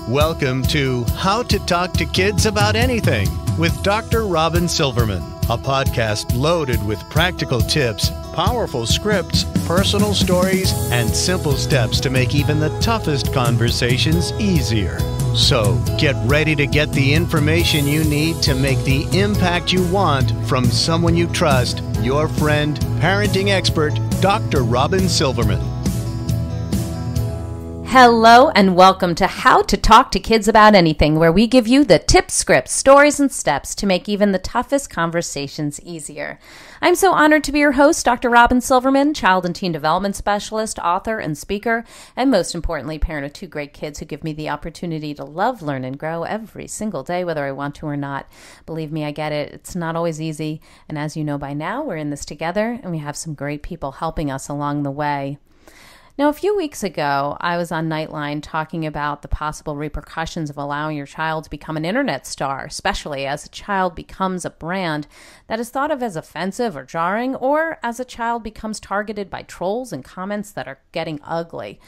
Welcome to How to Talk to Kids About Anything with Dr. Robyn Silverman, a podcast loaded with practical tips, powerful scripts, personal stories, and simple steps to make even the toughest conversations easier. So get ready to get the information you need to make the impact you want from someone you trust, your friend, parenting expert, Dr. Robyn Silverman. Hello and welcome to How to Talk to Kids About Anything, where we give you the tips, scripts, stories, and steps to make even the toughest conversations easier. I'm so honored to be your host, Dr. Robyn Silverman, child and teen development specialist, author, and speaker, and most importantly, parent of two great kids who give me the opportunity to love, learn, and grow every single day, whether I want to or not. Believe me, I get it. It's not always easy, and as you know by now, we're in this together, and we have some great people helping us along the way. Now, a few weeks ago, I was on Nightline talking about the possible repercussions of allowing your child to become an internet star, especially as a child becomes a brand that is thought of as offensive or jarring, or as a child becomes targeted by trolls and comments that are getting ugly.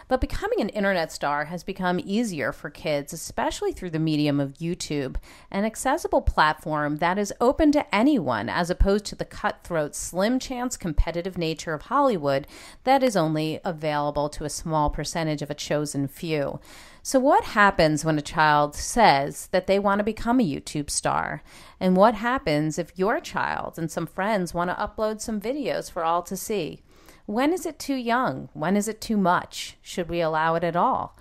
But becoming an internet star has become easier for kids, especially through the medium of YouTube, an accessible platform that is open to anyone as opposed to the cutthroat, slim chance competitive nature of Hollywood that is only available to a small percentage of a chosen few. So what happens when a child says that they want to become a YouTube star? And what happens if your child and some friends want to upload some videos for all to see? When is it too young? When is it too much? Should we allow it at all?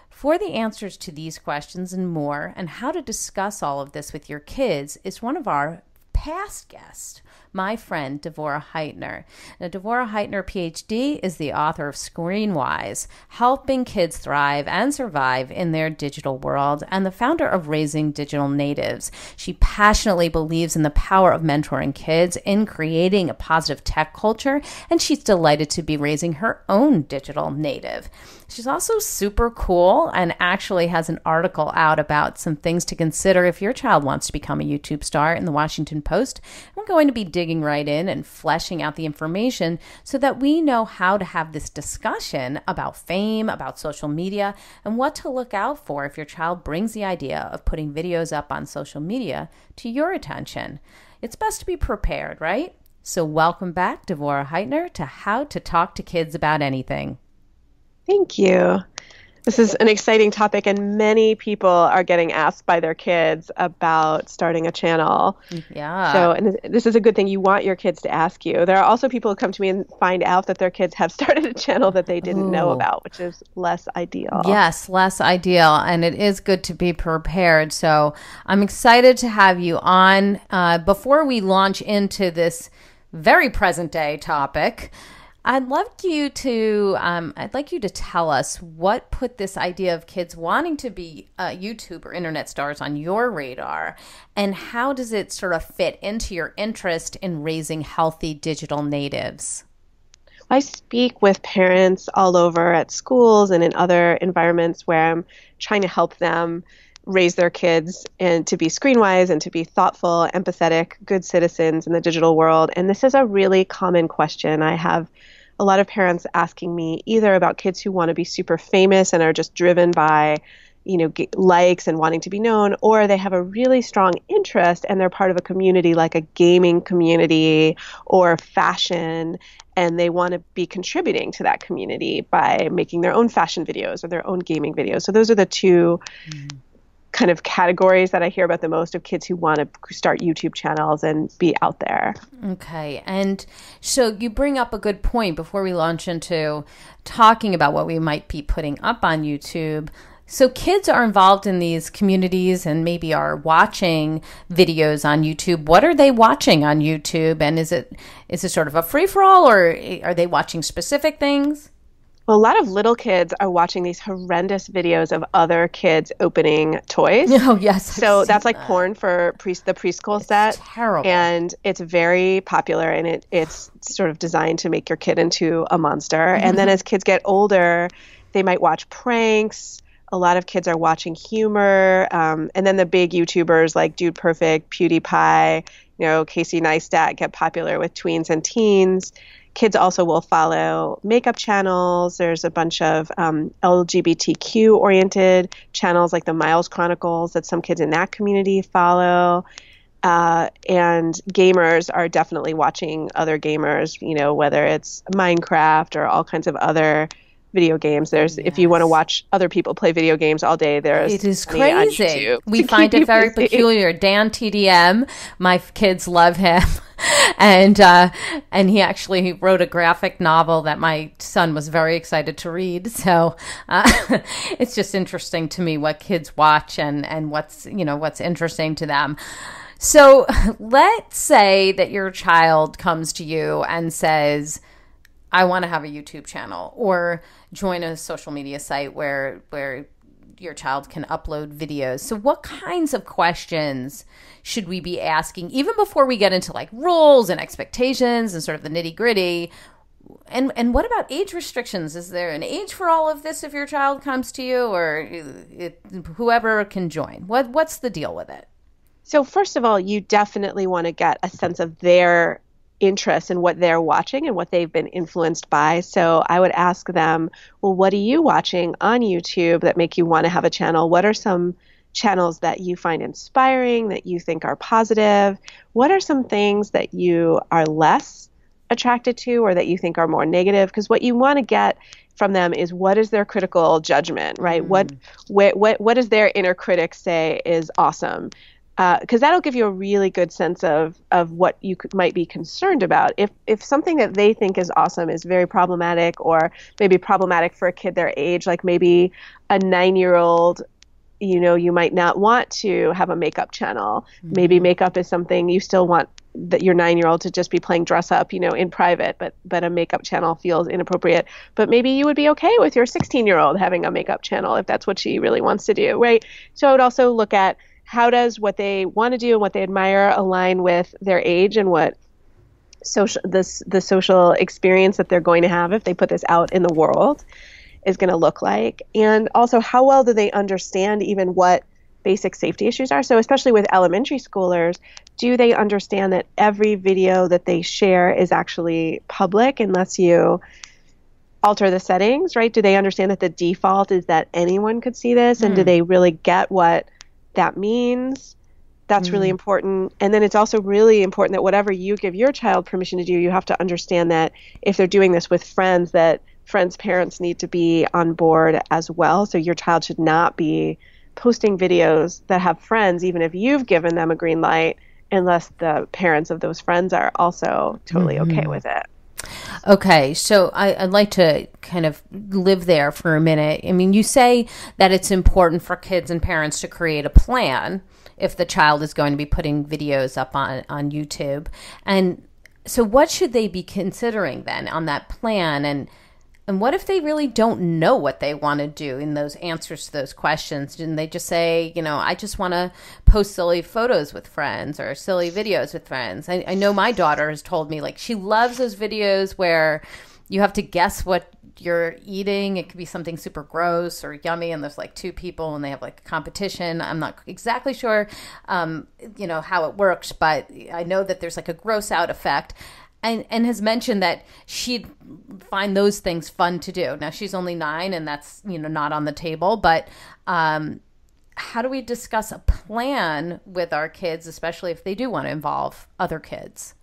For the answers to these questions and more, and how to discuss all of this with your kids, is one of our past guests, my friend Devorah Heitner. Now, Devorah Heitner, PhD, is the author of Screenwise, Helping Kids Thrive and Survive in Their Digital World, and the founder of Raising Digital Natives. She passionately believes in the power of mentoring kids in creating a positive tech culture, and she's delighted to be raising her own digital native. She's also super cool and actually has an article out about some things to consider if your child wants to become a YouTube star in the Washington Post. We're going to be digging right in and fleshing out the information so that we know how to have this discussion about fame, about social media, and what to look out for if your child brings the idea of putting videos up on social media to your attention. It's best to be prepared, right? So welcome back, Devorah Heitner, to How to Talk to Kids About Anything. Thank you. This is an exciting topic, and many people are getting asked by their kids about starting a channel. Yeah. So, and this is a good thing. You want your kids to ask you. There are also people who come to me and find out that their kids have started a channel that they didn't know about, which is less ideal. Yes, less ideal, and it is good to be prepared. So I'm excited to have you on. Before we launch into this very present day topic, I'd like you to tell us what put this idea of kids wanting to be YouTube or internet stars on your radar, and how does it sort of fit into your interest in raising healthy digital natives? I speak with parents all over at schools and in other environments where I'm trying to help them raise their kids and to be screenwise and to be thoughtful, empathetic, good citizens in the digital world. And this is a really common question. I have a lot of parents asking me either about kids who want to be super famous and are just driven by, likes and wanting to be known, or they have a really strong interest and they're part of a community like a gaming community or fashion, and they want to be contributing to that community by making their own fashion videos or their own gaming videos. So those are the two kind of categories that I hear about the most of kids who want to start YouTube channels and be out there. Okay. And so you bring up a good point before we launch into talking about what we might be putting up on YouTube. So kids are involved in these communities and maybe are watching videos on YouTube. What are they watching on YouTube? And is it sort of a free-for-all, or are they watching specific things? Well, a lot of little kids are watching these horrendous videos of other kids opening toys. Oh, yes. So that's like porn for the preschool set. Terrible. And it's very popular, and it's sort of designed to make your kid into a monster. Mm-hmm. And then as kids get older, they might watch pranks. A lot of kids are watching humor. And then the big YouTubers like Dude Perfect, PewDiePie, Casey Neistat get popular with tweens and teens. kids also will follow makeup channels. There's a bunch of LGBTQ oriented channels like the Miles Chronicles that some kids in that community follow. And gamers are definitely watching other gamers, whether it's Minecraft or all kinds of other video games. If you want to watch other people play video games all day, it is crazy. We find it very peculiar. Dan TDM, my kids love him. And he actually wrote a graphic novel that my son was very excited to read. So it's just interesting to me what kids watch and what's interesting to them. So let's say that your child comes to you and says, I want to have a YouTube channel, or join a social media site where your child can upload videos. So what kinds of questions should we be asking, even before we get into like rules and expectations and sort of the nitty gritty? And what about age restrictions? Is there an age for all of this if your child comes to you, or whoever can join? What's the deal with it? So first of all, you definitely want to get a sense of their interest in what they're watching and what they've been influenced by. So I would ask them, well, what are you watching on YouTube that make you want to have a channel? What are some channels that you find inspiring, that you think are positive? What are some things that you are less attracted to or that you think are more negative? Because what you want to get from them is, what is their critical judgment, right? What does their inner critic say is awesome? Because that'll give you a really good sense of what you might be concerned about. If something that they think is awesome is very problematic, or maybe problematic for a kid their age, like maybe a 9-year-old, you might not want to have a makeup channel. Mm-hmm. Maybe makeup is something you still want that your 9-year-old to just be playing dress up, in private, but a makeup channel feels inappropriate. But maybe you would be okay with your 16-year-old having a makeup channel if that's what she really wants to do, right? So I would also look at, how does what they want to do and what they admire align with their age, and what the social experience that they're going to have if they put this out in the world is going to look like? And also, how well do they understand even what basic safety issues are? So especially with elementary schoolers, do they understand that every video that they share is actually public unless you alter the settings, right? Do they understand that the default is that anyone could see this? And do they really get what that means? That's really important. And then it's also really important that whatever you give your child permission to do, you have to understand that if they're doing this with friends, that friends' parents need to be on board as well. So your child should not be posting videos that have friends, even if you've given them a green light, unless the parents of those friends are also totally okay with it. Okay, so I'd like to kind of live there for a minute. I mean, you say that it's important for kids and parents to create a plan if the child is going to be putting videos up on YouTube. And so what should they be considering then on that plan? And what if they really don't know what they want to do in those answers to those questions? And they just say, I just want to post silly photos with friends or silly videos with friends. I know my daughter has told me, like, she loves those videos where you have to guess what you're eating. It could be something super gross or yummy, and there's like two people and they have like a competition. I'm not exactly sure, how it works, but I know that there's like a gross out effect. And has mentioned that she'd find those things fun to do. Now, she's only 9, and that's, not on the table. But how do we discuss a plan with our kids, especially if they do want to involve other kids?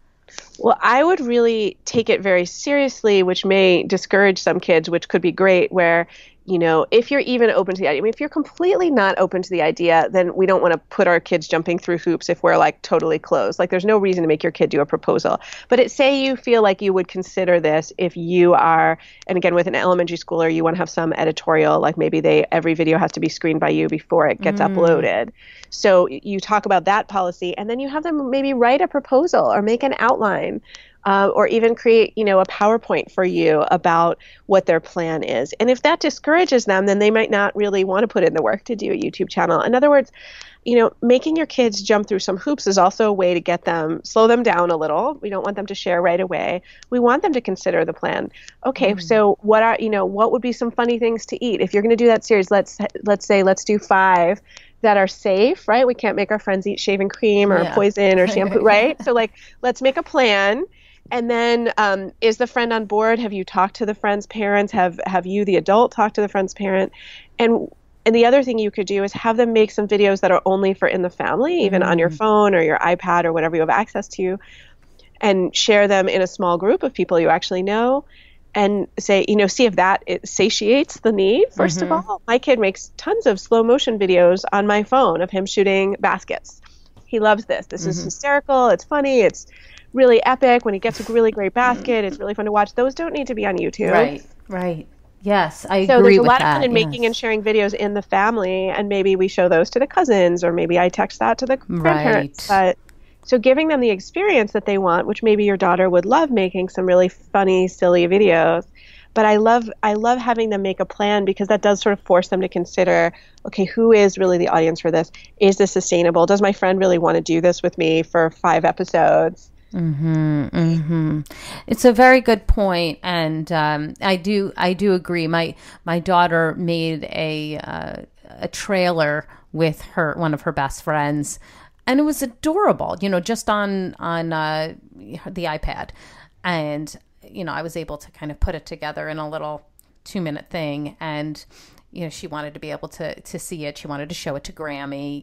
Well, I would really take it very seriously, which may discourage some kids, which could be great, where, if you're even open to the idea, if you're completely not open to the idea, then we don't want to put our kids jumping through hoops if we're like totally closed. Like, there's no reason to make your kid do a proposal. But say you feel like you would consider this if you are, and again, with an elementary schooler, you want to have some editorial, like maybe every video has to be screened by you before it gets uploaded. So you talk about that policy, and then you have them maybe write a proposal or make an outline. Or even create, a PowerPoint for you about what their plan is. And if that discourages them, then they might not really want to put in the work to do a YouTube channel. In other words, making your kids jump through some hoops is also a way to slow them down a little. We don't want them to share right away. We want them to consider the plan. Okay, so what would be some funny things to eat? If you're going to do that series, let's do 5 that are safe, right? We can't make our friends eat shaving cream or poison or shampoo, right? So let's make a plan. And then is the friend on board? Have you talked to the friend's parents? Have you, the adult, talked to the friend's parent? And the other thing you could do is have them make some videos that are only for in the family, even on your phone or your iPad or whatever you have access to, and share them in a small group of people you actually know, and say, see if that it satiates the need. First of all, my kid makes tons of slow motion videos on my phone of him shooting baskets. He loves this. This is hysterical. It's funny. It's really epic. When he gets a really great basket, it's really fun to watch. Those don't need to be on YouTube. Right. Yes, I agree with that. So there's a lot of fun in making and sharing videos in the family, and maybe we show those to the cousins, or maybe I text that to the grandparents. But so giving them the experience that they want, which maybe your daughter would love, making some really funny, silly videos. But I love having them make a plan, because that does sort of force them to consider, okay, who is really the audience for this? Is this sustainable? Does my friend really want to do this with me for 5 episodes? It's a very good point, and I do agree. My daughter made a trailer with one of her best friends, and it was adorable. Just on the iPad, and I was able to kind of put it together in a little 2-minute thing, and she wanted to be able to see it. She wanted to show it to Grammy.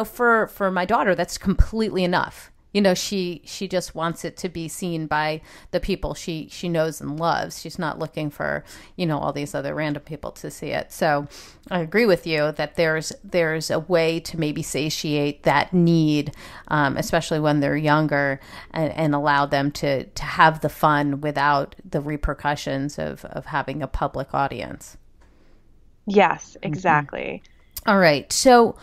For my daughter, that's completely enough. She just wants it to be seen by the people she knows and loves. She's not looking for, all these other random people to see it. So I agree with you that there's a way to maybe satiate that need, especially when they're younger, and allow them to have the fun without the repercussions of having a public audience. Yes, exactly. All right. So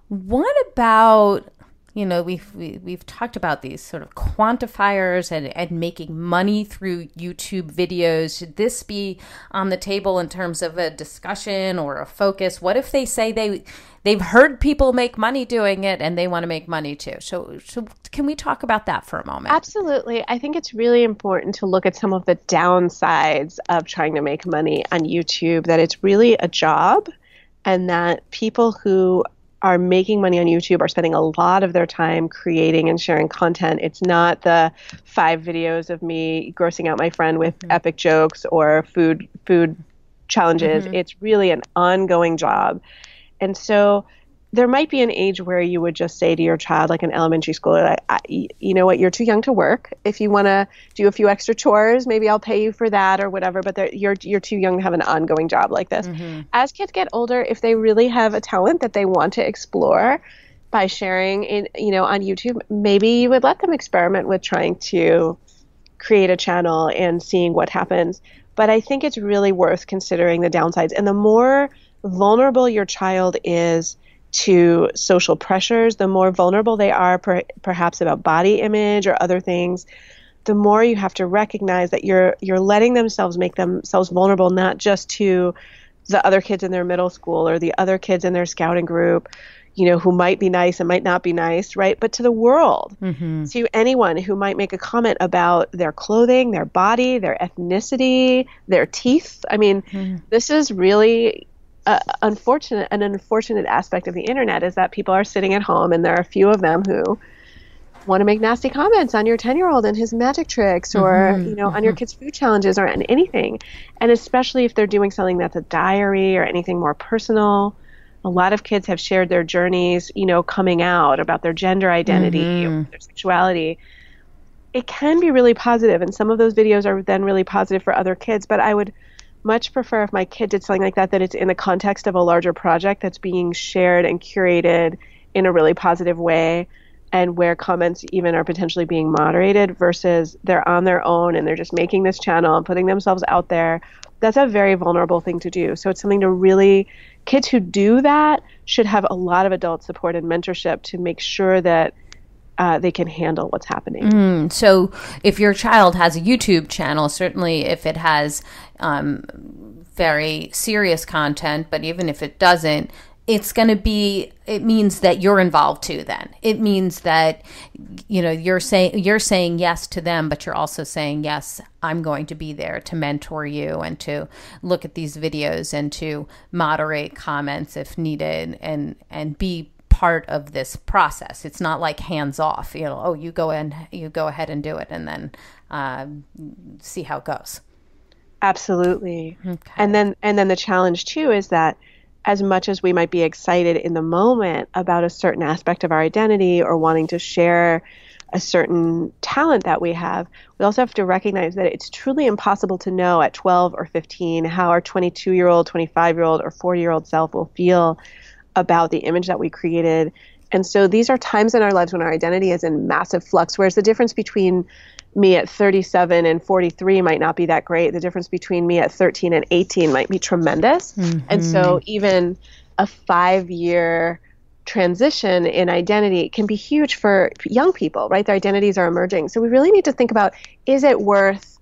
what about... we've talked about these sort of quantifiers and making money through YouTube videos. Should this be on the table in terms of a discussion or a focus? What if they say they've heard people make money doing it and they want to make money too? So can we talk about that for a moment? Absolutely. I think it's really important to look at some of the downsides of trying to make money on YouTube, that it's really a job, and that people who are making money on YouTube are spending a lot of their time creating and sharing content. It's not the 5 videos of me grossing out my friend with epic jokes or food challenges. It's really an ongoing job. And so there might be an age where you would just say to your child, like an elementary schooler, you know what, you're too young to work. If you want to do a few extra chores, maybe I'll pay you for that or whatever, but you're too young to have an ongoing job like this. As kids get older, if they really have a talent that they want to explore by sharing on YouTube, maybe you would let them experiment with trying to create a channel and seeing what happens. But I think it's really worth considering the downsides. And the more vulnerable your child is to social pressures, the more vulnerable they are perhaps about body image or other things, the more you have to recognize that you're letting make themselves vulnerable, not just to the other kids in their middle school or the other kids in their scouting group, who might be nice and might not be nice, right? But to the world, to anyone who might make a comment about their clothing, their body, their ethnicity, their teeth. I mean, this is really an unfortunate aspect of the internet, is that people are sitting at home and there are a few of them who want to make nasty comments on your 10-year-old and his magic tricks, or on your kids' food challenges, or on anything. And especially if they're doing something that's a diary or anything more personal. A lot of kids have shared their journeys, coming out about their gender identity or their sexuality. It can be really positive, and some of those videos are then really positive for other kids, but I would much prefer, if my kid did something like that it's in the context of a larger project that's being shared and curated in a really positive way, and where comments even are potentially being moderated, versus they're on their own and they're just making this channel and putting themselves out there. That's a very vulnerable thing to do. So it's something to really, kids who do that should have a lot of adult support and mentorship to make sure that they can handle what's happening. So if your child has a YouTube channel, certainly if it has very serious content, but even if it doesn't, it means that you're involved too then. It means that, you're saying yes to them, but you're also saying, yes, I'm going to be there to mentor you and to look at these videos and to moderate comments if needed, and be part of this process. It's not like hands off, oh, you go ahead and do it, and then see how it goes. Absolutely. Okay. And then the challenge too is that as much as we might be excited in the moment about a certain aspect of our identity or wanting to share a certain talent that we have, we also have to recognize that it's truly impossible to know at 12 or 15 how our 22-year-old, 25-year-old, or 40-year-old self will feel about the image that we created. And so these are times in our lives when our identity is in massive flux, whereas the difference between me at 37 and 43 might not be that great. The difference between me at 13 and 18 might be tremendous. Mm-hmm. And so even a 5-year transition in identity can be huge for young people, right? Their identities are emerging. So we really need to think about, is it worth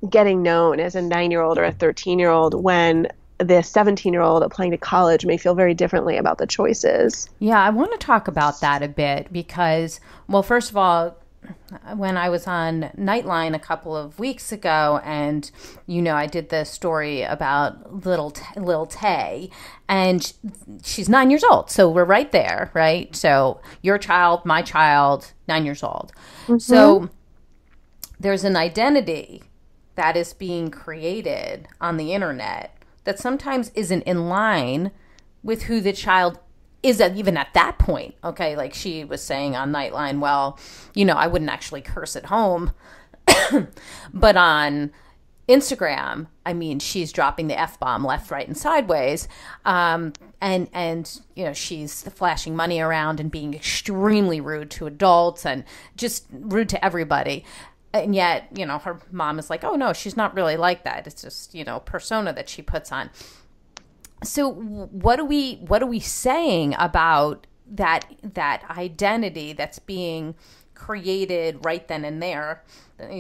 getting known as a 9-year-old or a 13-year-old when the 17-year-old applying to college may feel very differently about the choices? Yeah, I want to talk about that a bit because, well, first of all, when I was on Nightline a couple of weeks ago, and I did the story about little Tay, and she's 9 years old, so we're right there, right? So your child, my child, 9 years old. Mm-hmm. So there's an identity that is being created on the internet that sometimes isn't in line with who the child is even at that point. Okay, like she was saying on Nightline, well, I wouldn't actually curse at home. But on Instagram, I mean, she's dropping the F-bomb left, right, and sideways. And she's flashing money around and being extremely rude to adults and just rude to everybody. And yet, her mom is like, oh, no, she's not really like that. It's just, persona that she puts on. So what are we saying about that identity that's being created right then and there,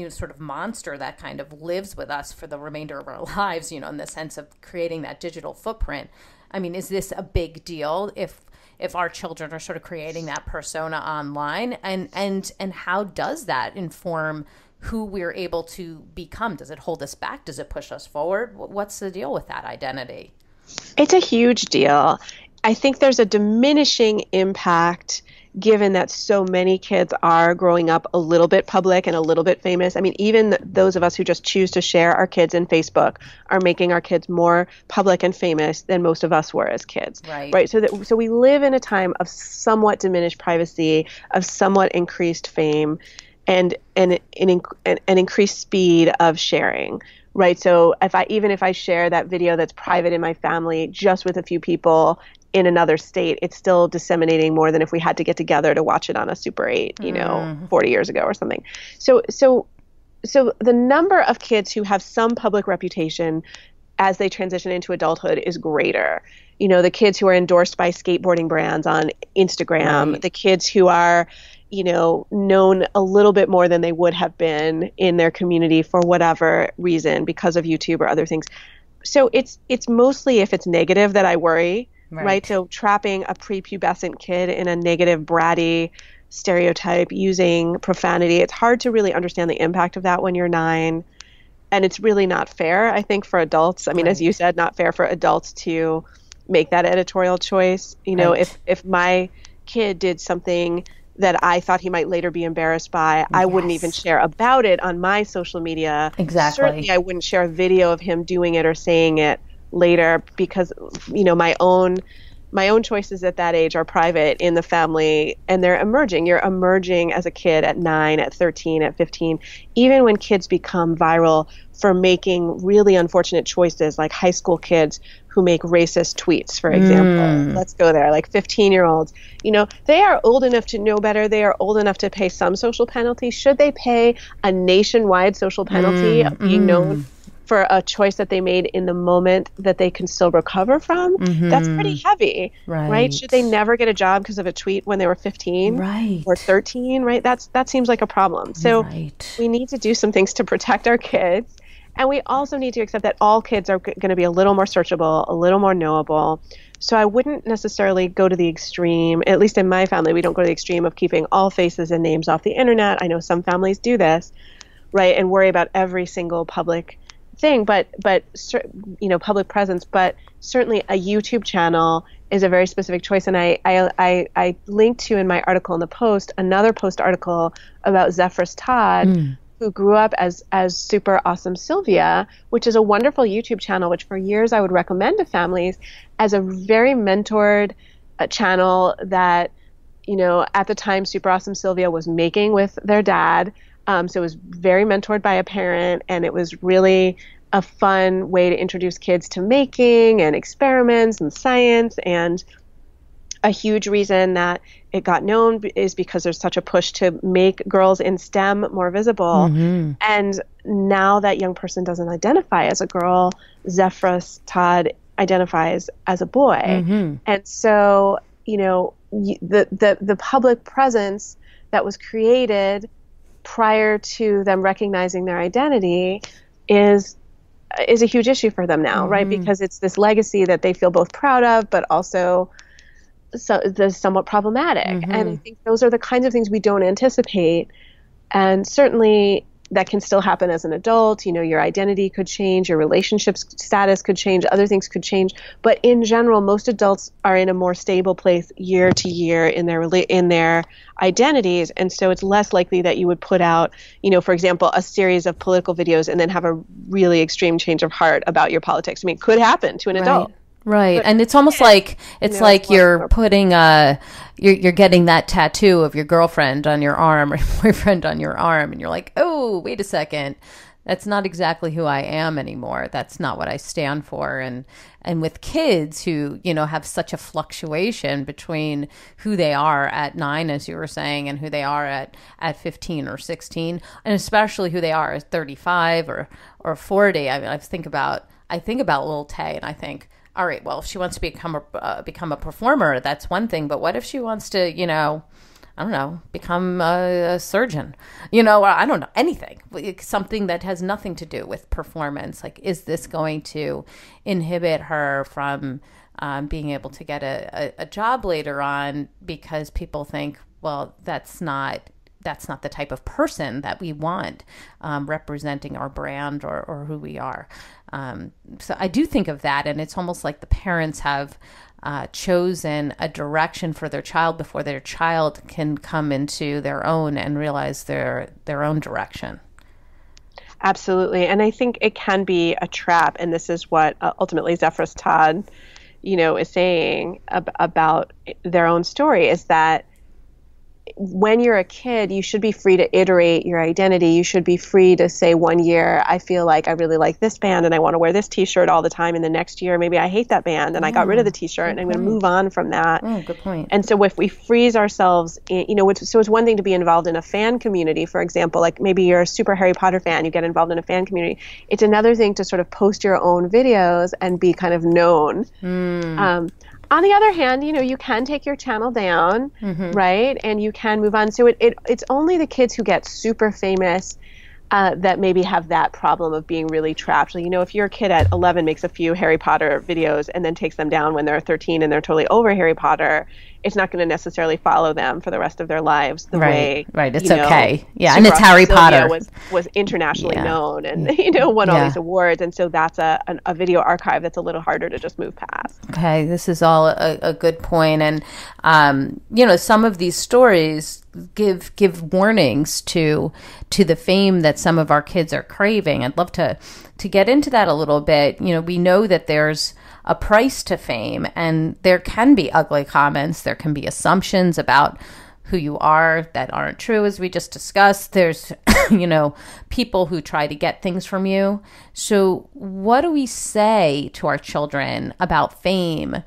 sort of monster that kind of lives with us for the remainder of our lives, in the sense of creating that digital footprint? I mean, is this a big deal if our children are sort of creating that persona online, and how does that inform who we're able to become? Does it hold us back? Does it push us forward? What's the deal with that identity? It's a huge deal. I think there's a diminishing impact given that so many kids are growing up a little bit public and a little bit famous. I mean, even those of us who just choose to share our kids in Facebook are making our kids more public and famous than most of us were as kids. Right. So we live in a time of somewhat diminished privacy, of somewhat increased fame, and an increased speed of sharing. Right. So if I share that video that's private in my family just with a few people in another state, it's still disseminating more than if we had to get together to watch it on a Super 8, 40 years ago or something. So the number of kids who have some public reputation as they transition into adulthood is greater. The kids who are endorsed by skateboarding brands on Instagram, right. The kids who are known a little bit more than they would have been in their community for whatever reason because of YouTube or other things. So it's mostly if it's negative that I worry, right? So trapping a prepubescent kid in a negative, bratty stereotype using profanity, it's hard to really understand the impact of that when you're 9. And it's really not fair, I think, for adults. I mean, as you said, not fair for adults to make that editorial choice. If my kid did something that I thought he might later be embarrassed by, I wouldn't even share about it on my social media. Exactly. Certainly I wouldn't share a video of him doing it or saying it later because, my own choices at that age are private in the family and they're emerging. You're emerging as a kid at 9, at 13, at 15. Even when kids become viral for making really unfortunate choices, like high school kids who make racist tweets, for example. Let's go there, like 15-year-olds. They are old enough to know better. They are old enough to pay some social penalty. Should they pay a nationwide social penalty of being known for a choice that they made in the moment that they can still recover from? That's pretty heavy, right? Should they never get a job because of a tweet when they were 15 or 13, right? That seems like a problem. So we need to do some things to protect our kids. And we also need to accept that all kids are going to be a little more searchable, a little more knowable. So I wouldn't necessarily go to the extreme, at least in my family, we don't go to the extreme of keeping all faces and names off the internet. I know some families do this, right? And worry about every single public thing, but public presence, but certainly a YouTube channel is a very specific choice. And I linked to in my article in the Post another Post article about Zephyrus Todd, who grew up as Super Awesome Sylvia, which is a wonderful YouTube channel, which for years I would recommend to families as a very mentored channel that, at the time Super Awesome Sylvia was making with their dad. So it was very mentored by a parent, and it was really a fun way to introduce kids to making and experiments and science. And a huge reason that it got known is because there's such a push to make girls in STEM more visible. And now that young person doesn't identify as a girl, Zephyrus Todd identifies as a boy. And so, the public presence that was created prior to them recognizing their identity is a huge issue for them now, right? Because it's this legacy that they feel both proud of, but also somewhat problematic. And I think those are the kinds of things we don't anticipate. And certainly that can still happen as an adult. Your identity could change, your relationship status could change, other things could change. But in general, most adults are in a more stable place year to year in their identities. And so it's less likely that you would put out, for example, a series of political videos and then have a really extreme change of heart about your politics. I mean, it could happen to an adult. Right. And it's almost like you're putting you're getting that tattoo of your girlfriend on your arm or boyfriend on your arm, and you're like, oh, wait a second. That's not exactly who I am anymore. That's not what I stand for. And with kids who, have such a fluctuation between who they are at 9, as you were saying, and who they are at 15 or 16, and especially who they are at 35 or 40. I mean, I think about little Tay, and I think, all right, well, if she wants to become a performer, that's one thing. But what if she wants to, I don't know, become a surgeon, or I don't know, anything, something that has nothing to do with performance. Like, is this going to inhibit her from being able to get a job later on because people think, well, that's not the type of person that we want representing our brand or who we are. So I do think of that, and it's almost like the parents have chosen a direction for their child before their child can come into their own and realize their own direction. Absolutely. And I think it can be a trap. And this is what ultimately Zephyrus Todd, is saying about their own story, is that when you're a kid, you should be free to iterate your identity. You should be free to say, one year, I feel like I really like this band and I want to wear this T-shirt all the time. And the next year, maybe I hate that band and I got rid of the T-shirt and I'm going to move on from that. Oh, good point. And so if we freeze ourselves, so it's one thing to be involved in a fan community, for example, like maybe you're a super Harry Potter fan, you get involved in a fan community. It's another thing to sort of post your own videos and be kind of known. On the other hand, you can take your channel down, right? And you can move on. So it's only the kids who get super famous that maybe have that problem of being really trapped. So, if your kid at 11 makes a few Harry Potter videos and then takes them down when they're 13 and they're totally over Harry Potter, it's not going to necessarily follow them for the rest of their lives the way. Right. It's okay. Yeah. And it's Harry Potter was internationally known and, won all these awards. And so that's a video archive that's a little harder to just move past. Okay. This is all a good point. And, some of these stories give warnings to the fame that some of our kids are craving. I'd love to get into that a little bit. We know that there's a price to fame, and there can be ugly comments. There can be assumptions about who you are that aren't true, as we just discussed. There's, people who try to get things from you. So what do we say to our children about fame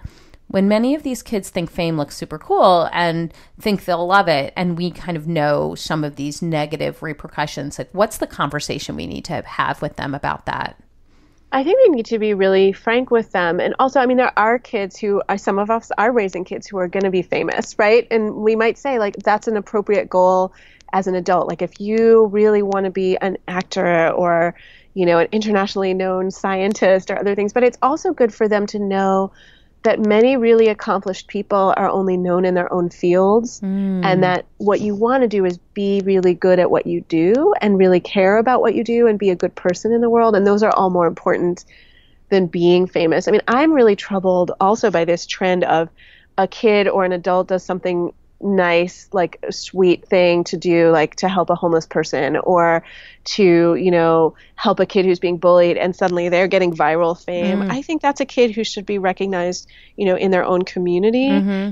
when many of these kids think fame looks super cool and think they'll love it, and we kind of know some of these negative repercussions? Like, what's the conversation we need to have with them about that? I think we need to be really frank with them. And also, there are kids some of us are raising kids who are going to be famous, right? And we might say, like, that's an appropriate goal as an adult. Like, if you really want to be an actor or, an internationally known scientist or other things, but it's also good for them to know that many really accomplished people are only known in their own fields, and that what you want to do is be really good at what you do and really care about what you do and be a good person in the world. And those are all more important than being famous. I mean, I'm really troubled also by this trend of a kid or an adult does something nice, like a sweet thing to do, like to help a homeless person or to, help a kid who's being bullied, and suddenly they're getting viral fame. I think that's a kid who should be recognized, in their own community.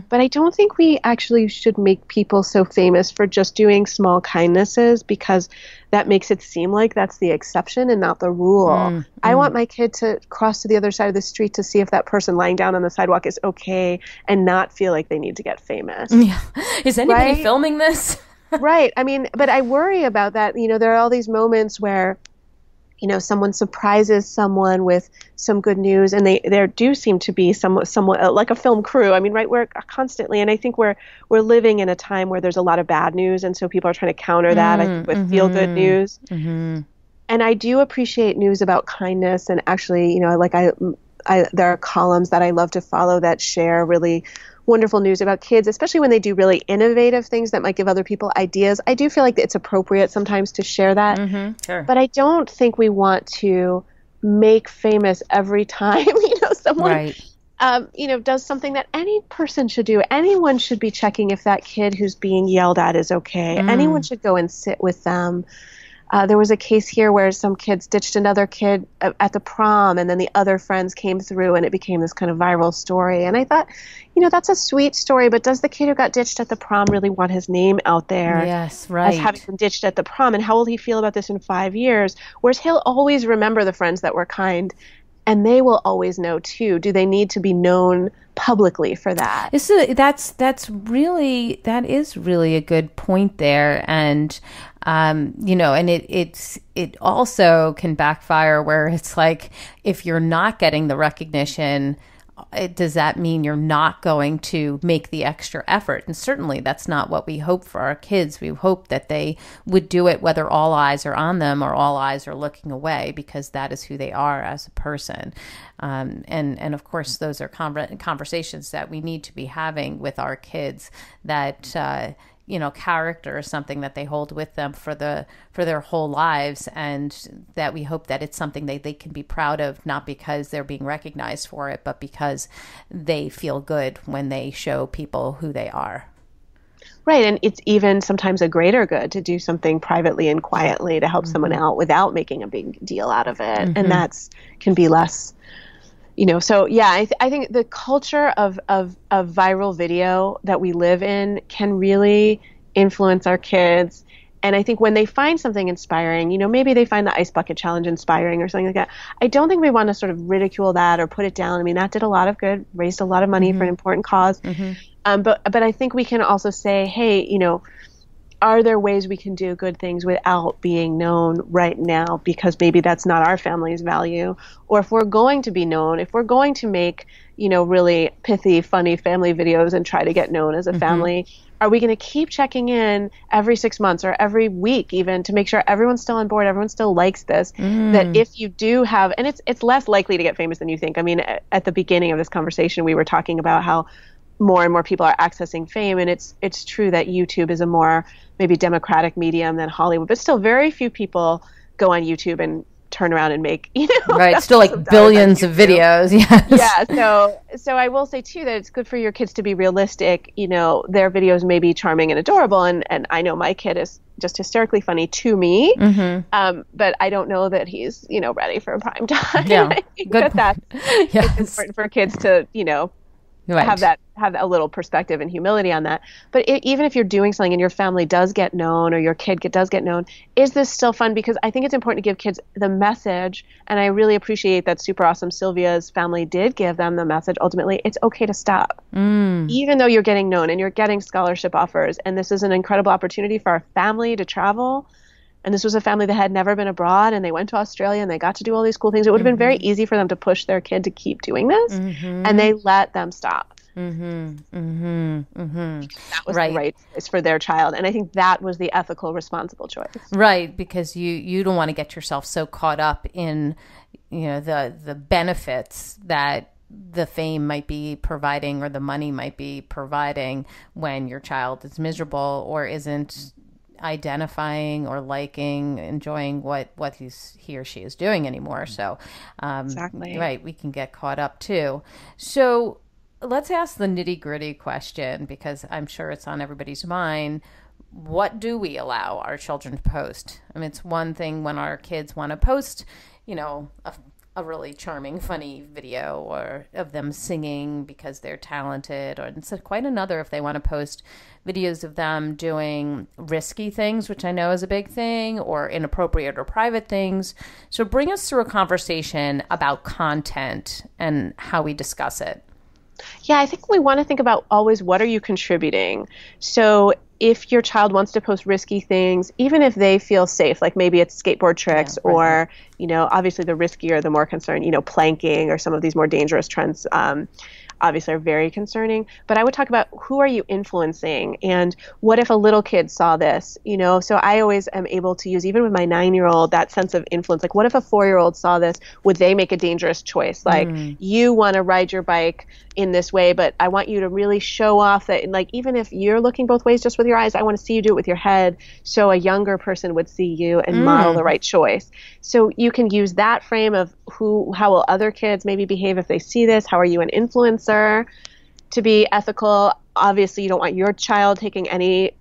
But I don't think we actually should make people so famous for just doing small kindnesses, because that makes it seem like that's the exception and not the rule. I want my kid to cross to the other side of the street to see if that person lying down on the sidewalk is okay and not feel like they need to get famous. Yeah. Is anybody filming this? Right. I mean, but I worry about that. There are all these moments where, someone surprises someone with some good news, and there do seem to be somewhat like a film crew. I mean, right, we're constantly, and I think we're living in a time where there's a lot of bad news, and so people are trying to counter that, I think, with feel-good news. And I do appreciate news about kindness, and actually, there are columns that I love to follow that share really wonderful news about kids, especially when they do really innovative things that might give other people ideas. I do feel like it's appropriate sometimes to share that. Sure. But I don't think we want to make famous every time, someone, does something that any person should do. Anyone should be checking if that kid who's being yelled at is okay. Anyone should go and sit with them. There was a case here where some kids ditched another kid at the prom, and then the other friends came through, and it became this kind of viral story. And I thought, that's a sweet story, but does the kid who got ditched at the prom really want his name out there? Yes, right. As having been ditched at the prom? And how will he feel about this in 5 years? Whereas he'll always remember the friends that were kind, and they will always know too. Do they need to be known publicly for that? That is really a good point there. And and it also can backfire where it's like, if you're not getting the recognition, does that mean you're not going to make the extra effort? And certainly that's not what we hope for our kids. We hope that they would do it whether all eyes are on them or all eyes are looking away, because that is who they are as a person. And of course, those are conversations that we need to be having with our kids, that character is something that they hold with them for their whole lives, and that we hope that it's something they can be proud of, not because they're being recognized for it, but because they feel good when they show people who they are. Right. And it's even sometimes a greater good to do something privately and quietly to help someone out without making a big deal out of it. And that's can be less, so yeah, I think the culture of viral video that we live in can really influence our kids. And I think when they find something inspiring, maybe they find the ice bucket challenge inspiring or something like that, I don't think we want to sort of ridicule that or put it down. I mean, that did a lot of good, raised a lot of money for an important cause. But I think we can also say, hey, are there ways we can do good things without being known right now, because maybe that's not our family's value? Or if we're going to be known, if we're going to make, really pithy, funny family videos and try to get known as a family, are we going to keep checking in every 6 months or every week even to make sure everyone's still on board, everyone still likes this, that if you do have, and it's less likely to get famous than you think. I mean, at the beginning of this conversation, we were talking about how more and more people are accessing fame, and it's true that YouTube is a more maybe democratic medium than Hollywood, but still very few people go on YouTube and turn around and make, right, still like billions of videos. Yes. Yeah. So I will say too that it's good for your kids to be realistic. Their videos may be charming and adorable, and I know my kid is just hysterically funny to me, but I don't know that he's ready for prime time. Yeah, I think good. It's important for kids to right. have a little perspective and humility on that. But even if you're doing something and your family does get known, or your kid does get known, is this still fun? Because I think it's important to give kids the message, and I really appreciate that super awesome Sylvia's family did give them the message. Ultimately, it's okay to stop, even though you're getting known and you're getting scholarship offers, and this is an incredible opportunity for our family to travel. And this was a family that had never been abroad, and they went to Australia and they got to do all these cool things. It would have been very easy for them to push their kid to keep doing this, and they let them stop. That was the right choice for their child, and I think that was the ethical, responsible choice. Right, because you don't want to get yourself so caught up in the benefits that the fame might be providing or the money might be providing when your child is miserable or isn't identifying or liking, enjoying what he or she is doing anymore. So, Exactly. Right, we can get caught up too. So let's ask the nitty gritty question, because I'm sure it's on everybody's mind. What do we allow our children to post? I mean, it's one thing when our kids want to post, a really charming, funny video or of them singing because they're talented, or it's quite another if they want to post videos of them doing risky things, which I know is a big thing, or inappropriate or private things. So bring us through a conversation about content and how we discuss it. Yeah, I think we want to think about always, what are you contributing? So if your child wants to post risky things, even if they feel safe, like maybe it's skateboard tricks, right. or, obviously the riskier, the more concerned, planking or some of these more dangerous trends, obviously are very concerning. But I would talk about, who are you influencing, and what if a little kid saw this, So I always am able to use, even with my 9-year-old, that sense of influence. Like, what if a 4-year-old saw this? Would they make a dangerous choice? Like, you want to ride your bike in this way, but I want you to really show off that, like, even if you're looking both ways just with your eyes, I want to see you do it with your head, so a younger person would see you and model the right choice. So you can use that frame of how will other kids maybe behave if they see this? How are you an influencer? To be ethical, obviously you don't want your child taking any,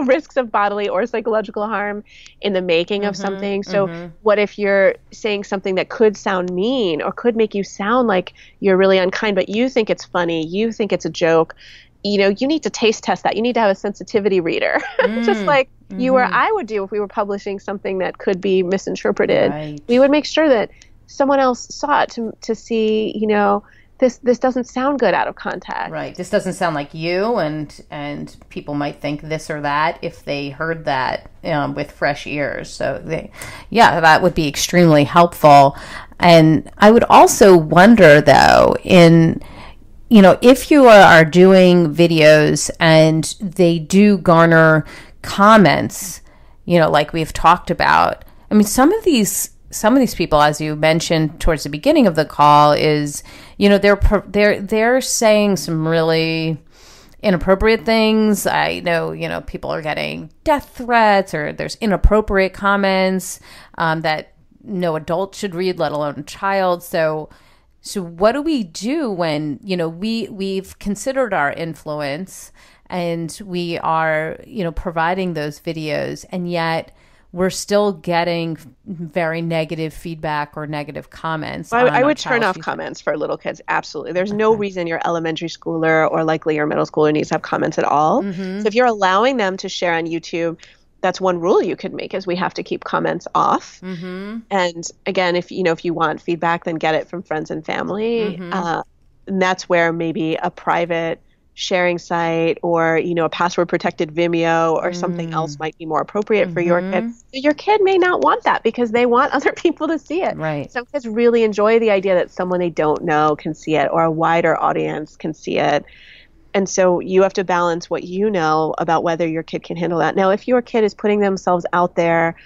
risks of bodily or psychological harm in the making of something. So what if you're saying something that could sound mean or could make you sound like you're really unkind, but you think it's funny, you think it's a joke? You need to taste test that. You need to have a sensitivity reader, just like you or I would do if we were publishing something that could be misinterpreted. Right. We would make sure that someone else saw it to see, this doesn't sound good out of context. Right. This doesn't sound like you, and people might think this or that if they heard that with fresh ears. So that would be extremely helpful. And I would also wonder, though, if you are doing videos and they do garner comments, like we've talked about. I mean, some of these people, as you mentioned towards the beginning of the call, is, they're saying some really inappropriate things. I know, people are getting death threats, or there's inappropriate comments that no adult should read, let alone a child. So what do we do when, we've considered our influence and we are, providing those videos, and yet we're still getting very negative feedback or negative comments? I would turn off comments for little kids. Absolutely. There's no reason your elementary schooler or likely your middle schooler needs to have comments at all. So if you're allowing them to share on YouTube, that's one rule you could make, is we have to keep comments off. And again, if you want feedback, then get it from friends and family. And that's where maybe a private sharing site or, a password protected Vimeo or something else might be more appropriate for your kid. Your kid may not want that because they want other people to see it. Right. Some kids really enjoy the idea that someone they don't know can see it, or a wider audience can see it. And so you have to balance what you know about whether your kid can handle that. Now, if your kid is putting themselves out there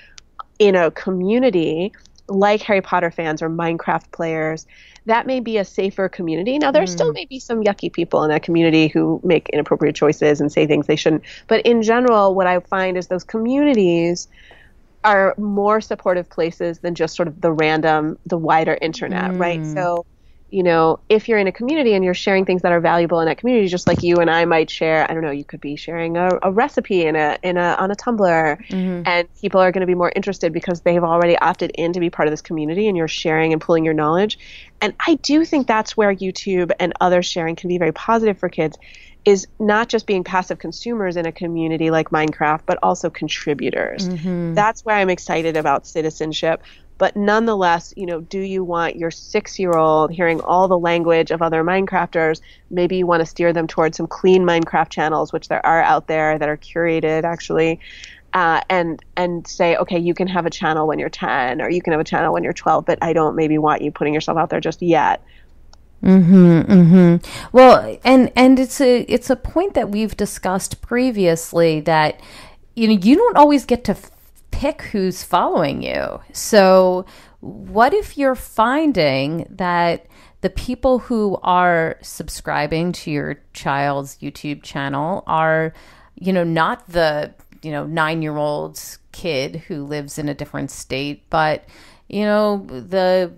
in a community like Harry Potter fans or Minecraft players, that may be a safer community. Now, there still may be some yucky people in that community who make inappropriate choices and say things they shouldn't. But in general, what I find is those communities are more supportive places than just sort of the wider internet, right? So, if you're in a community and you're sharing things that are valuable in that community, just like you and I might share, I don't know, you could be sharing a recipe on a Tumblr, and people are going to be more interested because they've already opted in to be part of this community, and you're sharing and pulling your knowledge. And I do think that's where YouTube and other sharing can be very positive for kids, is not just being passive consumers in a community like Minecraft, but also contributors. That's where I'm excited about citizenship. But nonetheless, do you want your 6-year-old hearing all the language of other Minecrafters? Maybe you want to steer them towards some clean Minecraft channels, which there are out there that are curated, actually, and say, okay, you can have a channel when you're 10, or you can have a channel when you're 12, but I don't maybe want you putting yourself out there just yet. Well, and it's a point that we've discussed previously, that you don't always get to pick who's following you. So what if you're finding that the people who are subscribing to your child's YouTube channel are, not the, 9-year-old kid who lives in a different state, but the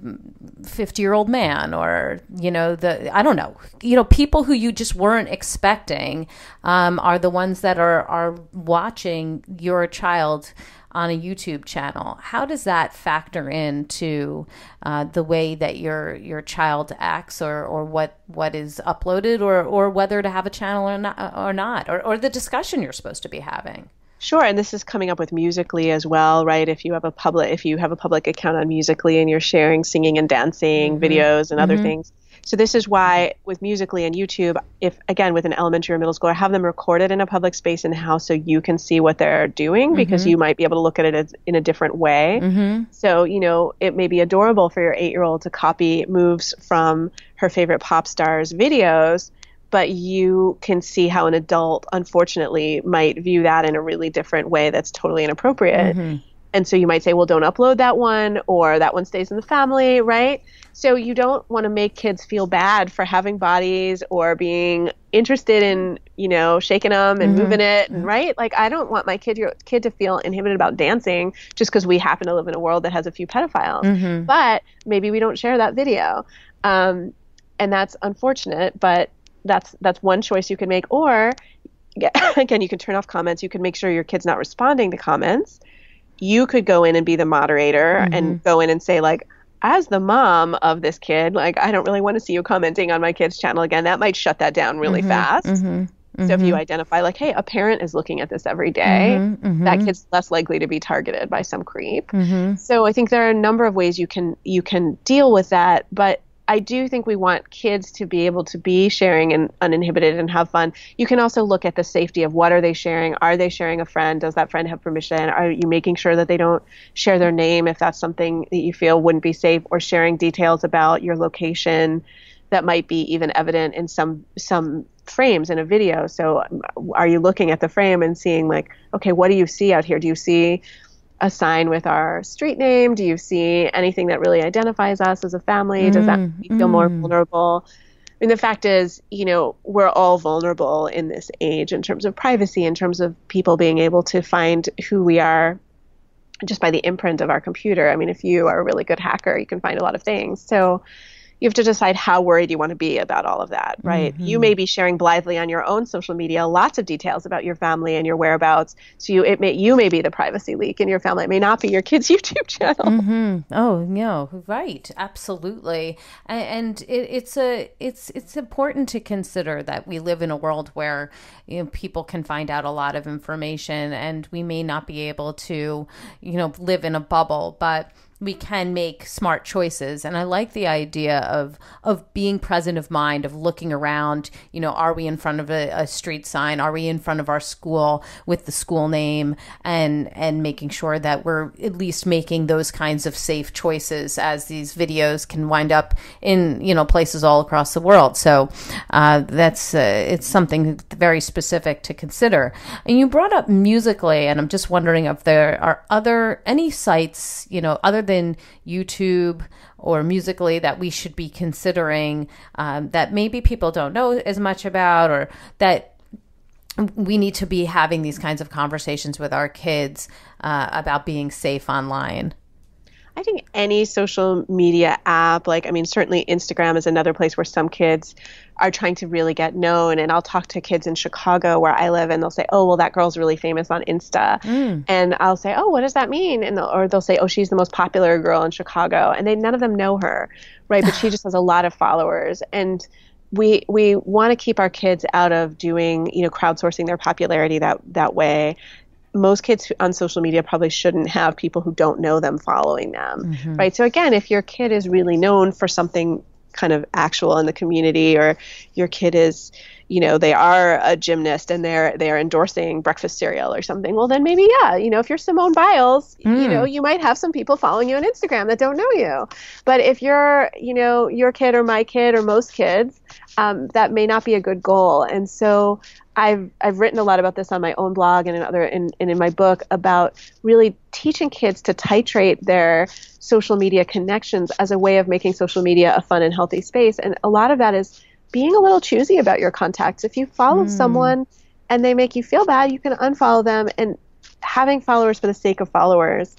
50-year-old man, or, I don't know, people who you just weren't expecting are the ones that are watching your child on a YouTube channel. How does that factor into the way that your child acts, or what is uploaded, or whether to have a channel or not, or the discussion you're supposed to be having? Sure, and this is coming up with Musical.ly as well, right? If you have a public account on Musical.ly and you're sharing singing and dancing videos and other things. So this is why with Musical.ly and YouTube, if again with an elementary or middle schooler, have them recorded in a public space in the house so you can see what they're doing, because you might be able to look at it in a different way. So, it may be adorable for your 8-year-old to copy moves from her favorite pop stars' videos, but you can see how an adult, unfortunately, might view that in a really different way that's totally inappropriate. And so you might say, well, don't upload that one, or that one stays in the family, right? So you don't want to make kids feel bad for having bodies or being interested in, shaking them and moving it, and right? Like, I don't want my kid to feel inhibited about dancing just because we happen to live in a world that has a few pedophiles. But maybe we don't share that video. And that's unfortunate, but that's one choice you can make. Or again, you can turn off comments. You can make sure your kid's not responding to comments. You could go in and be the moderator and go in and say, like, as the mom of this kid, like, I don't really want to see you commenting on my kid's channel again. That might shut that down really fast. So if you identify, like, hey, a parent is looking at this every day, that kid's less likely to be targeted by some creep. So I think there are a number of ways you can deal with that, but I do think we want kids to be able to be sharing and uninhibited and have fun. You can also look at the safety of what are they sharing? Are they sharing a friend? Does that friend have permission? Are you making sure that they don't share their name if that's something that you feel wouldn't be safe, or sharing details about your location that might be even evident in some frames in a video? So are you looking at the frame and seeing, like, okay, what do you see out here? Do you see a sign with our street name? Do you see anything that really identifies us as a family? Does that make you feel more vulnerable? I mean, the fact is, we're all vulnerable in this age in terms of privacy, in terms of people being able to find who we are just by the imprint of our computer. I mean, if you are a really good hacker, you can find a lot of things. So you have to decide how worried you want to be about all of that, right? You may be sharing blithely on your own social media lots of details about your family and your whereabouts. So you may be the privacy leak in your family. It may not be your kid's YouTube channel. Oh, no, right, absolutely. And it's important to consider that we live in a world where people can find out a lot of information, and we may not be able to live in a bubble, but we can make smart choices. And I like the idea of being present of mind, of looking around, are we in front of a street sign? Are we in front of our school with the school name, and making sure that we're at least making those kinds of safe choices, as these videos can wind up in, places all across the world. So it's something very specific to consider. And you brought up Musical.ly, and I'm just wondering if there are any sites, other than YouTube or Musical.ly, that we should be considering, that maybe people don't know as much about, or that we need to be having these kinds of conversations with our kids about being safe online? I think any social media app, certainly Instagram is another place where some kids are trying to really get known. And I'll talk to kids in Chicago where I live, and they'll say, oh, well, that girl's really famous on Insta. And I'll say, oh, what does that mean? And they'll say, oh, she's the most popular girl in Chicago. And none of them know her, right? But she just has a lot of followers. And we want to keep our kids out of doing, crowdsourcing their popularity that way. Most kids on social media probably shouldn't have people who don't know them following them, right? So again, if your kid is really known for something kind of actual in the community, or your kid is, they are a gymnast and they're endorsing breakfast cereal or something, well, then maybe, if you're Simone Biles, you might have some people following you on Instagram that don't know you. But if you're, your kid or my kid or most kids that may not be a good goal. And so I've written a lot about this on my own blog and in my book about really teaching kids to titrate their social media connections as a way of making social media a fun and healthy space. And a lot of that is being a little choosy about your contacts. If you follow someone and they make you feel bad, you can unfollow them. And having followers for the sake of followers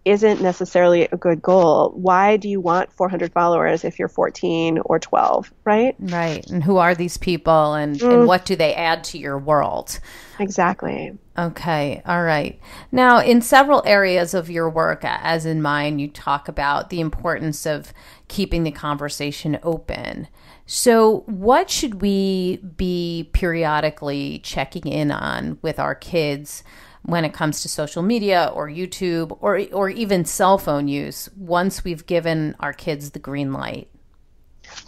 isn't necessarily a good goal. Why do you want 400 followers if you're 14 or 12, right? Right. And who are these people and what do they add to your world? Exactly. Okay. All right. Now, in several areas of your work, as in mine, you talk about the importance of keeping the conversation open. So what should we be periodically checking in on with our kids when it comes to social media or YouTube or even cell phone use once we've given our kids the green light?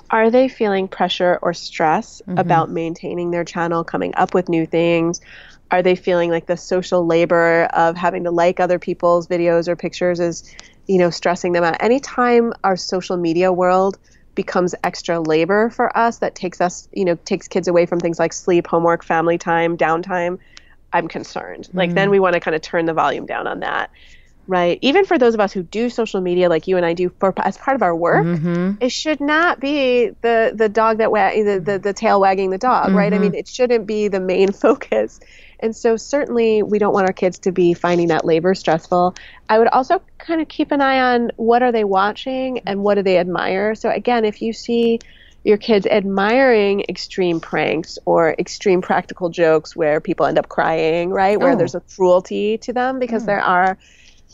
Are they feeling pressure or stress about maintaining their channel, coming up with new things? Are they feeling like the social labor of having to like other people's videos or pictures is, stressing them out? Anytime our social media world becomes extra labor for us, that takes kids away from things like sleep, homework, family time, downtime, I'm concerned. Like then we want to kind of turn the volume down on that, right? Even for those of us who do social media like you and I do as part of our work, it should not be the dog that the tail wagging the dog, right? I mean, it shouldn't be the main focus. And so certainly we don't want our kids to be finding that labor stressful. I would also kind of keep an eye on what are they watching and what do they admire. So again, if you see your kids admiring extreme pranks or extreme practical jokes where people end up crying, right? Where there's a cruelty to them because there are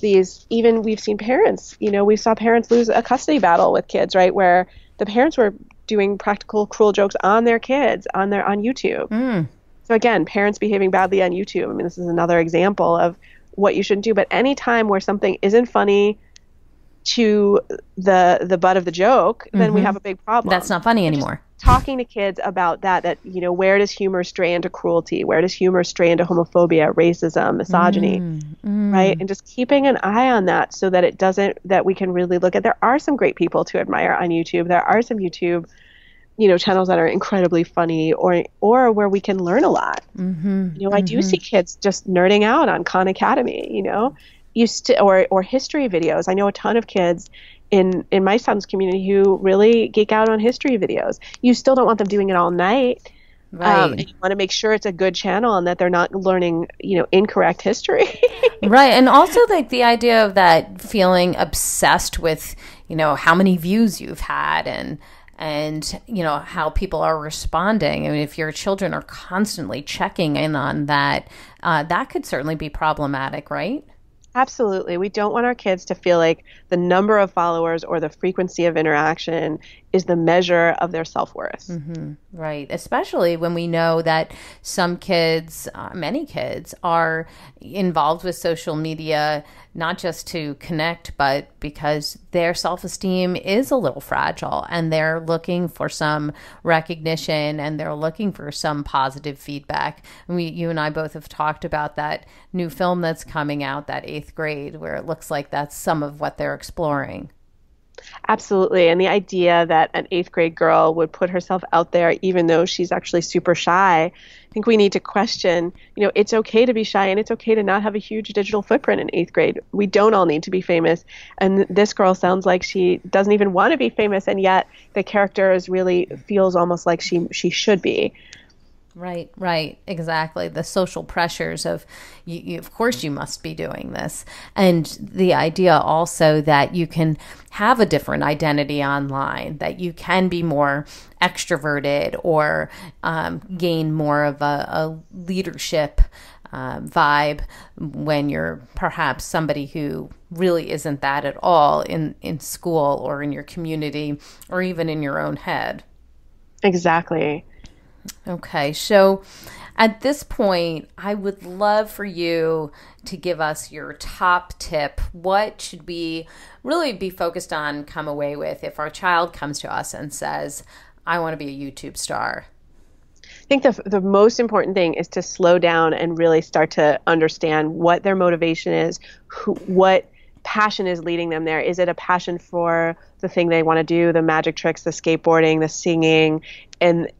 these, even we've seen parents, we saw parents lose a custody battle with kids, right? Where the parents were doing practical cruel jokes on their kids on YouTube. So again, parents behaving badly on YouTube. I mean, this is another example of what you shouldn't do. But any time where something isn't funny to the butt of the joke, then we have a big problem. That's not funny anymore. Talking to kids about that, where does humor stray into cruelty? Where does humor stray into homophobia, racism, misogyny, right? And just keeping an eye on that so that that we can really look at, there are some great people to admire on YouTube. There are some YouTube, channels that are incredibly funny or where we can learn a lot. I do see kids just nerding out on Khan Academy, or history videos. I know a ton of kids in my son's community who really geek out on history videos. You still don't want them doing it all night. Right. And you want to make sure it's a good channel and that they're not learning, incorrect history. Right. And also like the idea of that feeling obsessed with, how many views you've had and how people are responding. I mean, if your children are constantly checking in on that, that could certainly be problematic, right? Absolutely. We don't want our kids to feel like the number of followers or the frequency of interaction is the measure of their self-worth. Right. Especially when we know that some kids, many kids, are involved with social media, not just to connect, but because their self-esteem is a little fragile and they're looking for some recognition and they're looking for some positive feedback. You and I both have talked about that new film that's coming out, that 8th grade, where it looks like that's some of what they're exploring. Absolutely. And the idea that an 8th grade girl would put herself out there, even though she's actually super shy, I think we need to question, it's okay to be shy and it's okay to not have a huge digital footprint in 8th grade. We don't all need to be famous. And this girl sounds like she doesn't even want to be famous. And yet the character feels almost like she should be. Right, exactly. The social pressures of, you, of course you must be doing this. And the idea also that you can have a different identity online, that you can be more extroverted or gain more of a leadership vibe when you're perhaps somebody who really isn't that at all in school or in your community or even in your own head. Exactly. Okay, so at this point, I would love for you to give us your top tip. What should we really be focused on, come away with if our child comes to us and says, I want to be a YouTube star? I think the most important thing is to slow down and really start to understand what their motivation is, what passion is leading them there. Is it a passion for the thing they want to do, the magic tricks, the skateboarding, the singing, and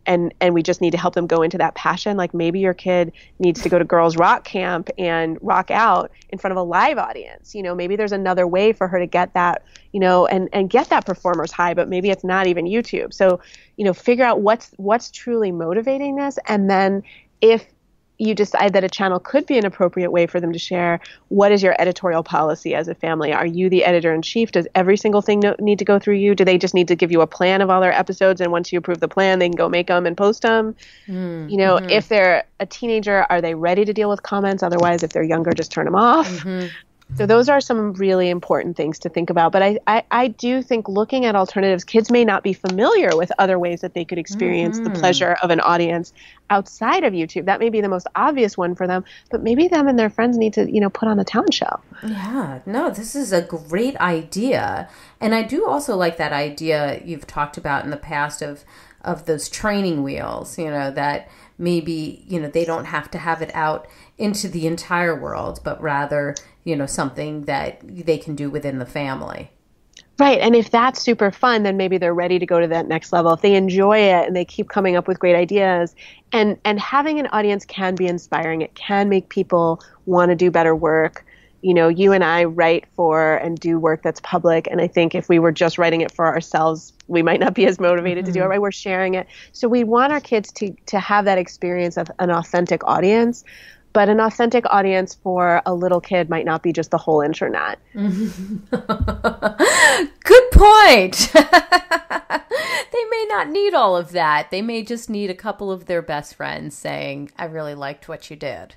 we just need to help them go into that passion? Like maybe your kid needs to go to girls rock camp and rock out in front of a live audience. Maybe there's another way for her to get that, and get that performer's high, but maybe it's not even YouTube. So, figure out what's truly motivating this. And then if you decide that a channel could be an appropriate way for them to share, what is your editorial policy as a family? Are you the editor-in-chief? Does every single thing need to go through you? Do they just need to give you a plan of all their episodes, and once you approve the plan, they can go make them and post them? If they're a teenager, are they ready to deal with comments? Otherwise, if they're younger, just turn them off. So those are some really important things to think about. But I do think looking at alternatives, kids may not be familiar with other ways that they could experience the pleasure of an audience outside of YouTube. That may be the most obvious one for them, but maybe them and their friends need to, put on the talent show. Yeah, no, this is a great idea. And I do also like that idea you've talked about in the past of those training wheels, that maybe, they don't have to have it out into the entire world, but rather, something that they can do within the family. Right. And if that's super fun, then maybe they're ready to go to that next level. If they enjoy it and they keep coming up with great ideas, and having an audience can be inspiring. It can make people want to do better work. You and I write for and do work that's public. And I think if we were just writing it for ourselves, we might not be as motivated to do it, right? We're sharing it. So we want our kids to have that experience of an authentic audience. But an authentic audience for a little kid might not be just the whole internet. Good point. They may not need all of that. They may just need a couple of their best friends saying, I really liked what you did.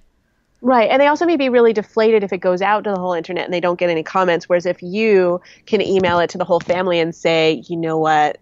Right. And they also may be really deflated if it goes out to the whole internet and they don't get any comments. Whereas if you can email it to the whole family and say, you know what,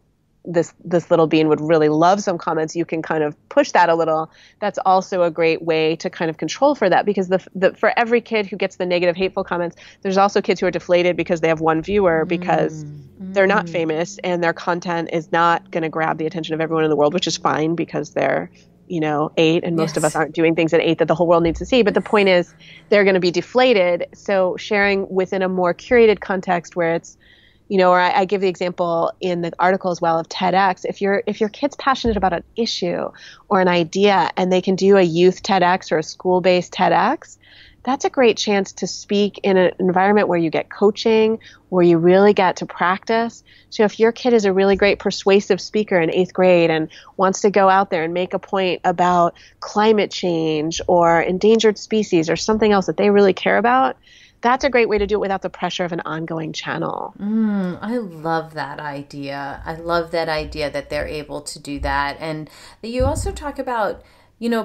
this little bean would really love some comments, you can kind of push that a little. That's also a great way to kind of control for that, because for every kid who gets the negative, hateful comments, there's also kids who are deflated because they have one viewer, because they're not famous and their content is not going to grab the attention of everyone in the world, which is fine because they're 8, and most of us aren't doing things at 8 that the whole world needs to see. But the point is they're going to be deflated. So sharing within a more curated context where it's, or I give the example in the article as well of TEDx. If your kid's passionate about an issue or an idea and they can do a youth TEDx or a school-based TEDx, that's a great chance to speak in an environment where you get coaching, where you really get to practice. So if your kid is a really great persuasive speaker in 8th grade and wants to go out there and make a point about climate change or endangered species or something else that they really care about, that's a great way to do it without the pressure of an ongoing channel. I love that idea. I love that idea that they're able to do that. And that you also talk about,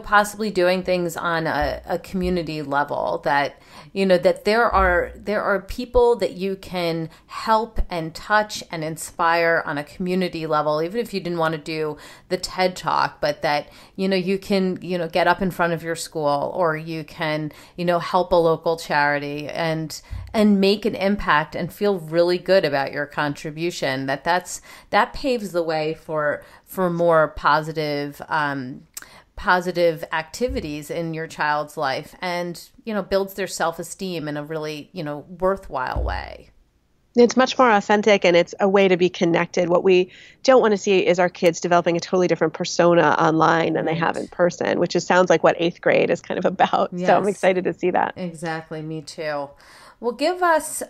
possibly doing things on a community level, that, that there are people that you can help and touch and inspire on a community level, even if you didn't want to do the TED Talk, but that, you can, get up in front of your school, or you can, help a local charity and make an impact and feel really good about your contribution. That paves the way for more positive activities in your child's life, and builds their self-esteem in a really worthwhile way. It's much more authentic, and it's a way to be connected. What we don't want to see is our kids developing a totally different persona online than they have in person, which sounds like what 8th grade is kind of about. Yes. So I'm excited to see that. Exactly. Me too. Well, give us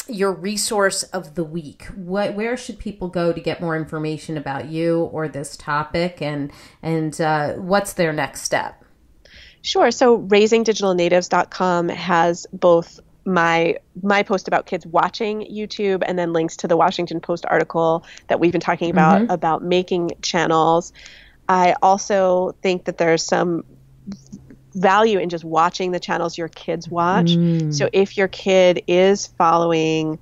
your resource of the week. Where should people go to get more information about you or this topic, and what's their next step? Sure. So raisingdigitalnatives.com has both my post about kids watching YouTube and then links to the Washington Post article that we've been talking about making channels. I also think that there's some value in just watching the channels your kids watch. So if your kid is following,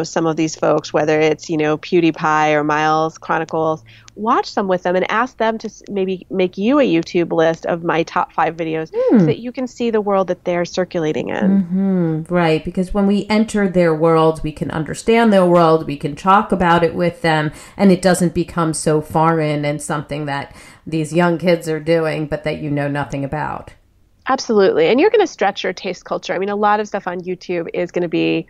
some of these folks, whether it's, PewDiePie or Miles Chronicles, watch some with them and ask them to maybe make you a YouTube list of my top 5 videos so that you can see the world that they're circulating in. Right, because when we enter their world, we can understand their world, we can talk about it with them, and it doesn't become so foreign and something that these young kids are doing, but that you know nothing about. Absolutely. And you're going to stretch your taste culture. I mean, a lot of stuff on YouTube is going to be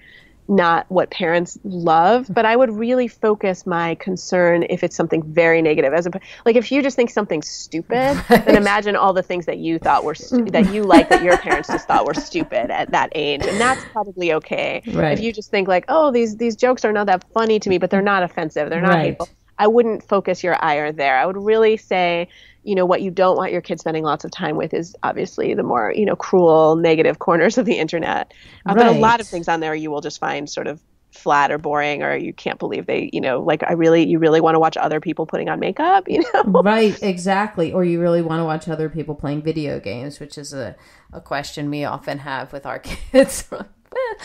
not what parents love, but I would really focus my concern if it's something very negative. Like if you just think something's stupid, then imagine all the things that you thought were that you like that your parents just thought were stupid at that age, and that's probably okay. Right. If you just think like, oh, these jokes are not that funny to me, but they're not offensive, they're not hateful, I wouldn't focus your ire there. I would really say, what you don't want your kids spending lots of time with is obviously the more, cruel, negative corners of the internet. But a lot of things on there you will just find sort of flat or boring, or you can't believe they, like you really want to watch other people putting on makeup, Right, exactly. Or you really want to watch other people playing video games, which is a question we often have with our kids.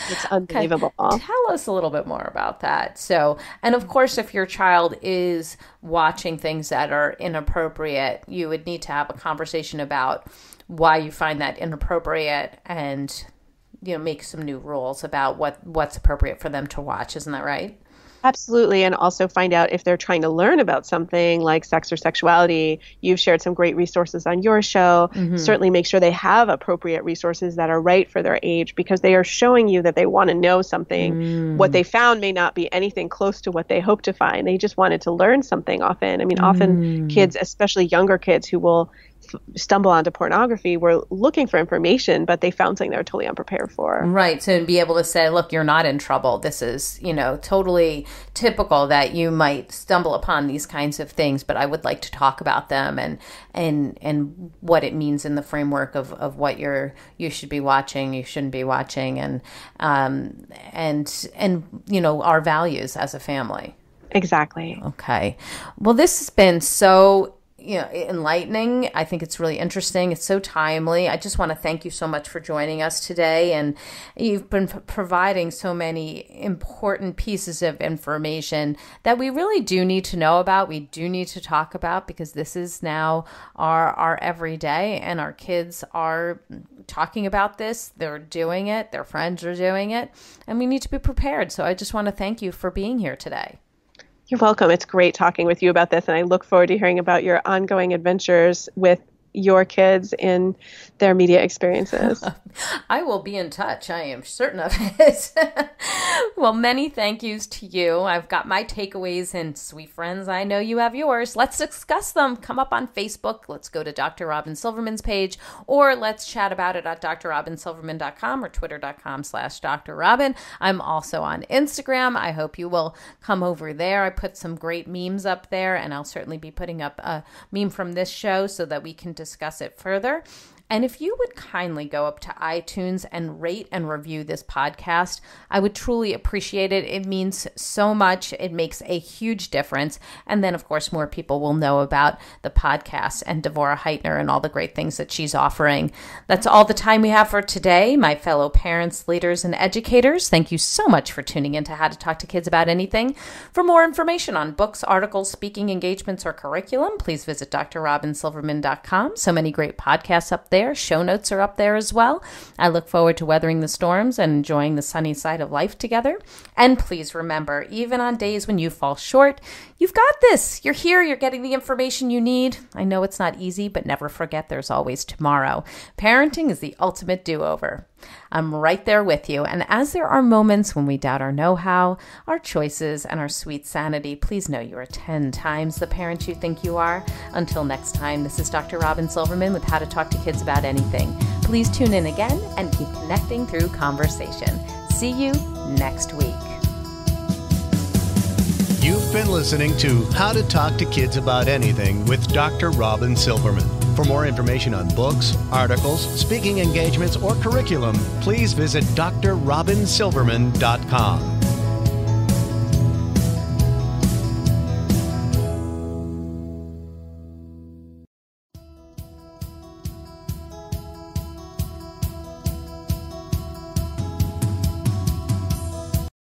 It's unbelievable. Tell us a little bit more about that. So, and of course, if your child is watching things that are inappropriate, you would need to have a conversation about why you find that inappropriate and, make some new rules about what's appropriate for them to watch. Isn't that right? Absolutely. And also find out if they're trying to learn about something like sex or sexuality. You've shared some great resources on your show. Mm-hmm. Certainly make sure they have appropriate resources that are right for their age, because they are showing you that they want to know something. What they found may not be anything close to what they hope to find. They just wanted to learn something often. I mean, often kids, especially younger kids who will stumble onto pornography, were looking for information, but they found something they were totally unprepared for. Right. So be able to say, look, you're not in trouble. This is, totally typical that you might stumble upon these kinds of things, but I would like to talk about them and what it means in the framework of what you should be watching, you shouldn't be watching, and our values as a family. Exactly. Okay. Well, this has been so enlightening. I think it's really interesting. It's so timely. I just want to thank you so much for joining us today. And you've been providing so many important pieces of information that we really do need to know about. We do need to talk about, because this is now our everyday, and our kids are talking about this. They're doing it. Their friends are doing it, and we need to be prepared. So I just want to thank you for being here today. You're welcome. It's great talking with you about this, and I look forward to hearing about your ongoing adventures with your kids in their media experiences. I will be in touch. I am certain of it. Well, many thank yous to you. I've got my takeaways, and sweet friends, I know you have yours. Let's discuss them. Come up on Facebook. Let's go to Dr. Robyn Silverman's page, or let's chat about it at drrobynsilverman.com or twitter.com/Dr. Robyn. I'm also on Instagram. I hope you will come over there. I put some great memes up there, and I'll certainly be putting up a meme from this show so that we can discuss it further. And if you would kindly go up to iTunes and rate and review this podcast, I would truly appreciate it. It means so much. It makes a huge difference. And then, of course, more people will know about the podcast and Devorah Heitner and all the great things that she's offering. That's all the time we have for today. My fellow parents, leaders, and educators, thank you so much for tuning in to How to Talk to Kids About Anything. For more information on books, articles, speaking engagements, or curriculum, please visit drrobynsilverman.com. So many great podcasts up there. Show notes are up there as well. I look forward to weathering the storms and enjoying the sunny side of life together. And please remember, even on days when you fall short, you've got this. You're here. You're getting the information you need. I know it's not easy, but never forget there's always tomorrow. Parenting is the ultimate do-over. I'm right there with you. And as there are moments when we doubt our know-how, our choices, and our sweet sanity, please know you are 10 times the parent you think you are. Until next time, this is Dr. Robyn Silverman with How to Talk to Kids About Anything. Please tune in again and keep connecting through conversation. See you next week. You've been listening to How to Talk to Kids About Anything with Dr. Robyn Silverman. For more information on books, articles, speaking engagements, or curriculum, please visit drrobynsilverman.com.